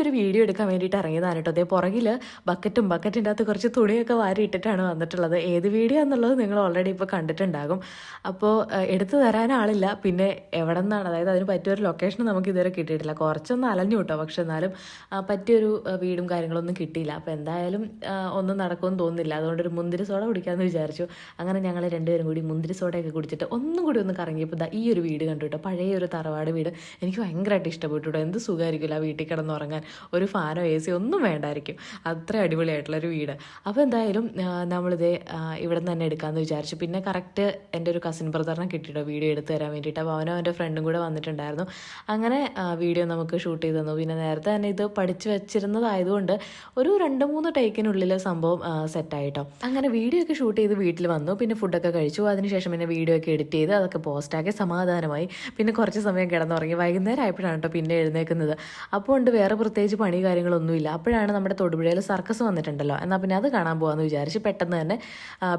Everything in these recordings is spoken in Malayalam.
ഒരു വീഡിയോ എടുക്കാൻ വേണ്ടിയിട്ട് ഇറങ്ങിയതാണ് കേട്ടോ. അതേ പുറകിൽ ബക്കറ്റിൻ്റെ അകത്ത് കുറച്ച് തുണിയൊക്കെ വാരി ഇട്ടിട്ടാണ് വന്നിട്ടുള്ളത്. ഏത് വീഡിയോ എന്നുള്ളത് നിങ്ങൾ ഓൾറെഡി ഇപ്പോൾ കണ്ടിട്ടുണ്ടാകും. അപ്പോൾ എടുത്തു തരാൻ ആളില്ല. പിന്നെ എവിടെ നിന്നാണ്, അതായത് അതിന് പറ്റിയൊരു ലൊക്കേഷൻ നമുക്ക് ഇതുവരെ കിട്ടിയിട്ടില്ല. കുറച്ചൊന്നും അലഞ്ഞു കേട്ടോ, പക്ഷെ എന്നാലും പറ്റിയൊരു വീടും കാര്യങ്ങളൊന്നും കിട്ടിയില്ല. അപ്പോൾ എന്തായാലും ഒന്നും നടക്കുമെന്ന് തോന്നുന്നില്ല. അതുകൊണ്ടൊരു മുന്തിരി സോഡ കുടിക്കാമെന്ന് വിചാരിച്ചു. അങ്ങനെ ഞങ്ങൾ രണ്ടുപേരും കൂടി മുന്തിരി സോഡയൊക്കെ കുടിച്ചിട്ട് ഒന്നും കൂടി ഒന്ന് കറങ്ങിയപ്പോൾ ഈ ഒരു വീട് കണ്ടു കേട്ടോ. പഴയ ഒരു തറവാട് വീട്. എനിക്ക് ഭയങ്കരമായിട്ട് ഇഷ്ടപ്പെട്ടു കേട്ടോ. എന്ത് സുഖമായിരിക്കില്ല ആ വീട്ടിൽ കിടന്നുറങ്ങാൻ. ഒരു ഫാനോ എ സി ഒന്നും വേണ്ടായിരിക്കും. അത്ര അടിപൊളിയായിട്ടുള്ളൊരു വീട്. അപ്പോൾ എന്തായാലും നമ്മളിത് ഇവിടെ നിന്ന് തന്നെ എടുക്കാമെന്ന് വിചാരിച്ചു. പിന്നെ കറക്റ്റ് എൻ്റെ ഒരു കസിൻ ബ്രദറിനെ കിട്ടിയിട്ടോ വീഡിയോ എടുത്ത് തരാൻ വേണ്ടിയിട്ട്. അപ്പോൾ അവനും അവൻ്റെ ഫ്രണ്ടും കൂടെ വന്നിട്ടുണ്ടായിരുന്നു. അങ്ങനെ വീഡിയോ നമുക്ക് ഷൂട്ട് ചെയ്ത് തന്നു. പിന്നെ നേരത്തെ തന്നെ ഇത് പഠിച്ചു വെച്ചിരുന്നതായതുകൊണ്ട് ഒരു 2-3 ടേക്കിനുള്ളിൽ സംഭവം സെറ്റായിട്ടോ. അങ്ങനെ വീഡിയോ ഒക്കെ ഷൂട്ട് ചെയ്ത് വീട്ടിൽ വന്നു. പിന്നെ ഫുഡൊക്കെ കഴിച്ചു. അതിനുശേഷം പിന്നെ വീഡിയോ ഒക്കെ എഡിറ്റ് ചെയ്ത് അതൊക്കെ പോസ്റ്റാക്കി സമാധാനമായി. പിന്നെ കുറച്ച് സമയം കിടന്നുറങ്ങി. വൈകുന്നേരം ആയപ്പോഴാണ് കേട്ടോ പിന്നെ എഴുന്നേൽക്കുന്നത്. അപ്പോൾ ഉണ്ട് വേറെ പ്രത്യേകിച്ച് പണി കാര്യങ്ങളൊന്നുമില്ല. അപ്പോഴാണ് നമ്മുടെ തൊടുപുഴയിൽ സർക്കസ് വന്നിട്ടുണ്ടല്ലോ, എന്നാൽ പിന്നെ അത് കാണാൻ പോകാമെന്ന് വിചാരിച്ച് പെട്ടെന്ന് തന്നെ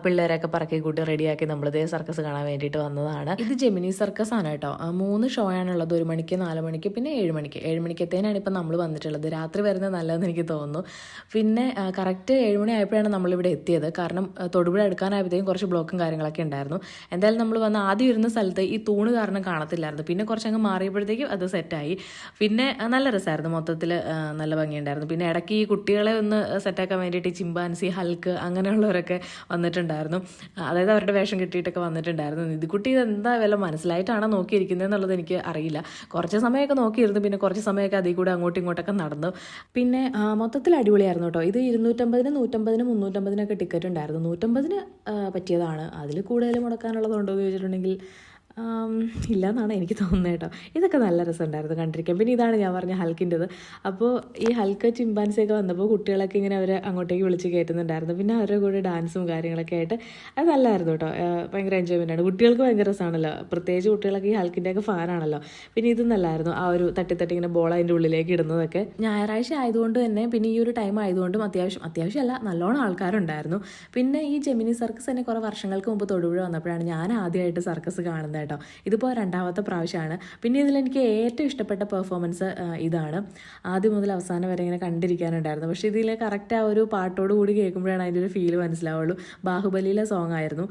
പിള്ളേരൊക്കെ പറക്കി കൂട്ടി റെഡിയാക്കി നമ്മളിതേ സർക്കസ് കാണാൻ വേണ്ടിയിട്ട് വന്നതാണ്. ഇത് ജെമിനി സർക്കസ് ആണ് കേട്ടോ. 3 ഷോ ആണുള്ളത്. 1 മണിക്ക്, 4 മണിക്ക്, പിന്നെ 7 മണിക്ക്. 7 മണിക്കത്തേനാണ് ഇപ്പം നമ്മൾ വന്നിട്ടുള്ളത്. രാത്രി വരുന്നത് നല്ലതെന്ന് എനിക്ക് തോന്നുന്നു. പിന്നെ കറക്റ്റ് 7 മണി ആയപ്പോഴാണ് നമ്മളിവിടെ എത്തിയത്. കാരണം തൊടുപുഴ എടുക്കാനായപ്പോഴത്തേക്കും കുറച്ച് ബ്ലോക്കും കാര്യങ്ങളൊക്കെ ഉണ്ടായിരുന്നു. എന്തായാലും നമ്മൾ വന്ന് ആദ്യം ഇരുന്ന സ്ഥലത്ത് ഈ തൂണ് കാരണം കാണത്തില്ലായിരുന്നു. പിന്നെ കുറച്ചങ്ങ് മാറിയപ്പോഴത്തേക്കും അത് സെറ്റായി. പിന്നെ നല്ല രസമായിരുന്നു. മൊത്തത്തിൽ നല്ല ഭംഗിയുണ്ടായിരുന്നു. പിന്നെ ഇടയ്ക്ക് ഈ കുട്ടികളെ ഒന്ന് സെറ്റാക്കാൻ വേണ്ടിയിട്ട് ഈ ചിമ്പാൻസി, ഹൽക്ക് അങ്ങനെയുള്ളവരൊക്കെ വന്നിട്ടുണ്ടായിരുന്നു. അതായത് അവരുടെ വേഷം കിട്ടിയിട്ടൊക്കെ വന്നിട്ടുണ്ടായിരുന്നു. നിധിക്കുട്ടി ഇതെന്താ വല്ല മനസ്സിലായിട്ടാണോ നോക്കിയിരിക്കുന്നത് എന്നുള്ളത് എനിക്ക് അറിയില്ല. കുറച്ച് സമയമൊക്കെ നോക്കിയിരുന്നു. പിന്നെ കുറച്ച് സമയമൊക്കെ അതിൽ കൂടെ അങ്ങോട്ടും ഇങ്ങോട്ടൊക്കെ നടന്നു. പിന്നെ മൊത്തത്തിൽ അടിപൊളിയായിരുന്നു കേട്ടോ. ഇത് 250, 150, 350 ടിക്കറ്റ് ഉണ്ടായിരുന്നു. 150 പറ്റിയതാണ്. അതിൽ കൂടുതൽ മുടക്കാനുള്ളതുണ്ടോ എന്ന് ചോദിച്ചിട്ടുണ്ടെങ്കിൽ ഇല്ല എന്നാണ് എനിക്ക് തോന്നുന്നത് കേട്ടോ. ഇതൊക്കെ നല്ല രസമുണ്ടായിരുന്നു കണ്ടിരിക്കാൻ. പിന്നെ ഇതാണ് ഞാൻ പറഞ്ഞ ഹൽക്കിൻ്റെത്. അപ്പോൾ ഈ ഹൽക്ക് ചിമ്പാൻസിയൊക്കെ വന്നപ്പോൾ കുട്ടികളൊക്കെ ഇങ്ങനെ അവരെ അങ്ങോട്ടേക്ക് വിളിച്ച് കയറ്റുന്നുണ്ടായിരുന്നു. പിന്നെ അവരുടെ കൂടെ ഡാൻസും കാര്യങ്ങളൊക്കെ ആയിട്ട് അത് നല്ലതായിരുന്നു കേട്ടോ. ഭയങ്കര എൻജോയ്മെൻ്റ് ആണ്. കുട്ടികൾക്ക് ഭയങ്കര രസമാണല്ലോ. പ്രത്യേകിച്ച് കുട്ടികളൊക്കെ ഈ ഹൽക്കിൻ്റെയൊക്കെ ഫാനാണല്ലോ. പിന്നെ ഇത് നല്ലതായിരുന്നു. ആ ഒരു തട്ടി ഇങ്ങനെ ബോൾ അതിൻ്റെ ഉള്ളിലേക്ക് ഇടുന്നതൊക്കെ. ഞായറാഴ്ച ആയതുകൊണ്ട് തന്നെ, പിന്നെ ഈ ഒരു ടൈം ആയതുകൊണ്ടും അത്യാവശ്യമല്ല നല്ലോണം ആൾക്കാരുണ്ടായിരുന്നു. പിന്നെ ഈ ജെമിനി സർക്കസ് തന്നെ കുറേ വർഷങ്ങൾക്ക് മുമ്പ് തൊടുപുഴ വന്നപ്പോഴാണ് ഞാൻ ആദ്യമായിട്ട് സർക്കസ് കാണുന്നത് കേട്ടോ. ഇതിപ്പോൾ 2ാമത്തെ പ്രാവശ്യമാണ്. പിന്നെ ഇതിലെനിക്ക് ഏറ്റവും ഇഷ്ടപ്പെട്ട പെർഫോമൻസ് ഇതാണ്. ആദ്യം മുതൽ അവസാനം വരെ ഇങ്ങനെ കണ്ടിരിക്കാനുണ്ടായിരുന്നു. പക്ഷേ ഇതിൽ കറക്റ്റ് ആ ഒരു പാട്ടോട് കൂടി കേൾക്കുമ്പോഴാണ് അതിൻ്റെ ഒരു ഫീൽ മനസ്സിലാവുള്ളൂ. ബാഹുബലിയിലെ സോങ് ആയിരുന്നു.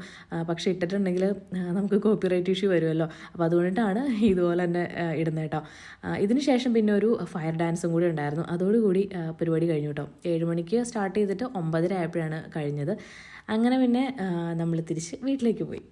പക്ഷേ ഇട്ടിട്ടുണ്ടെങ്കിൽ നമുക്ക് കോപ്പിറൈറ്റ് ഇഷ്യൂ വരുമല്ലോ. അപ്പോൾ അതുകൊണ്ടിട്ടാണ് ഇതുപോലെ തന്നെ ഇടുന്നത് കേട്ടോ. ഇതിന് ശേഷം പിന്നെ ഒരു ഫയർ ഡാൻസും കൂടി ഉണ്ടായിരുന്നു. അതോടുകൂടി പരിപാടി കഴിഞ്ഞു കേട്ടോ. 7 മണിക്ക് സ്റ്റാർട്ട് ചെയ്തിട്ട് 9:30 ആയപ്പോഴാണ് കഴിഞ്ഞത്. അങ്ങനെ പിന്നെ നമ്മൾ തിരിച്ച് വീട്ടിലേക്ക് പോയി.